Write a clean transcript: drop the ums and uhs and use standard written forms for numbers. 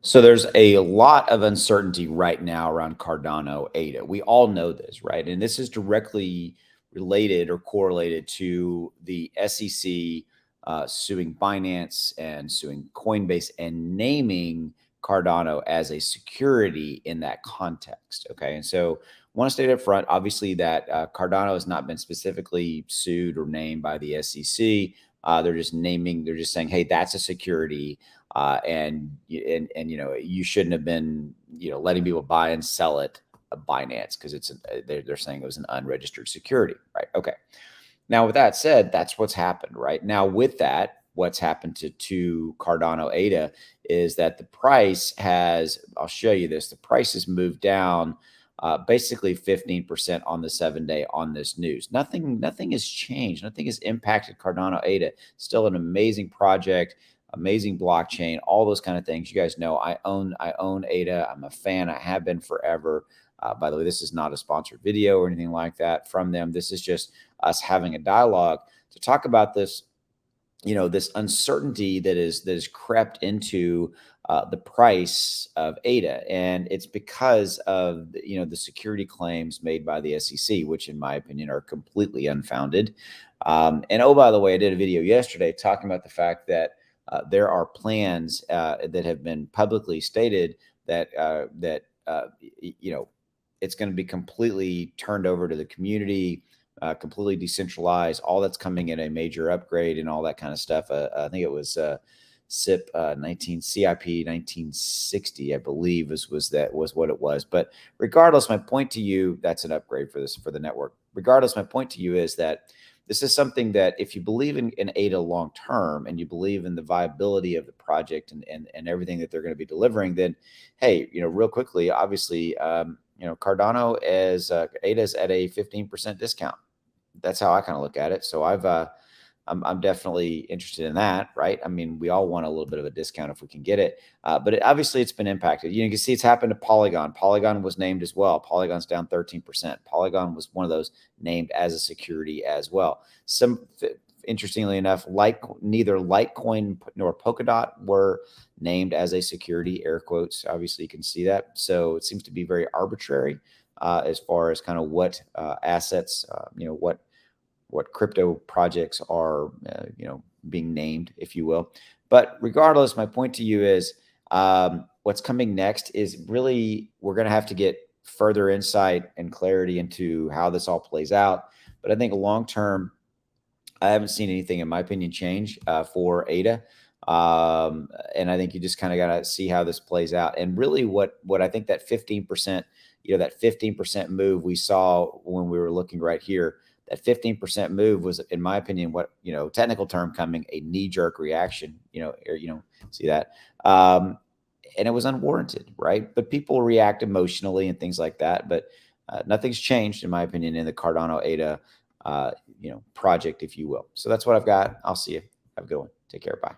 So there's a lot of uncertainty right now around Cardano ADA. We all know this, right? And this is directly related or correlated to the SEC suing Binance and suing Coinbase and naming Cardano as a security in that context. Okay. And so I want to state up front, obviously, that Cardano has not been specifically sued or named by the SEC. They're just they're just saying, hey, that's a security and you shouldn't have been letting people buy and sell it at Binance because they're saying it was an unregistered security, right? Okay. Now with that said, that's what's happened, right? Now with that, what's happened to Cardano ADA is that the price has, I'll show you this, the price has moved down basically 15% on the 7-day on this news. Nothing has changed. Nothing has impacted Cardano ADA. Still an amazing project, amazing blockchain, all those kind of things. You guys know I own ADA. I'm a fan. I have been forever. By the way, this is not a sponsored video or anything like that from them. This is just us having a dialogue to talk about this, this uncertainty that is crept into the price of ADA, and it's because of the security claims made by the SEC, which in my opinion are completely unfounded. And oh, by the way, I did a video yesterday talking about the fact that there are plans that have been publicly stated that it's going to be completely turned over to the community, completely decentralized. All that's coming in a major upgrade and all that kind of stuff. I think it was CIP 1960, I believe was what it was. But regardless, my point to you, that's an upgrade for the network. Regardless, my point to you is that this is something that if you believe in ADA long term and you believe in the viability of the project and everything that they're going to be delivering, then hey, real quickly, obviously, Cardano is ADA is at a 15% discount. That's how I kind of look at it. So I'm definitely interested in that, right? I mean, we all want a little bit of a discount if we can get it, but obviously it's been impacted. You can see it's happened to Polygon. Polygon was named as well. Polygon's down 13%. Polygon was one of those named as a security as well. Interestingly enough, neither Litecoin nor Polkadot were named as a security, air quotes. Obviously, you can see that. So it seems to be very arbitrary as far as kind of what assets, what crypto projects are, being named, if you will. But regardless, my point to you is what's coming next is really we're going to have to get further insight and clarity into how this all plays out. But I think long term, I haven't seen anything, in my opinion, change for ADA. And I think you just kind of got to see how this plays out. And really what I think that 15%, that 15% move we saw when we were looking right here, that 15% move was, in my opinion, what, technical term coming, a knee-jerk reaction, see that. And it was unwarranted, right? But people react emotionally and things like that. But nothing's changed, in my opinion, in the Cardano ADA, project, if you will. So that's what I've got. I'll see you. Have a good one. Take care. Bye.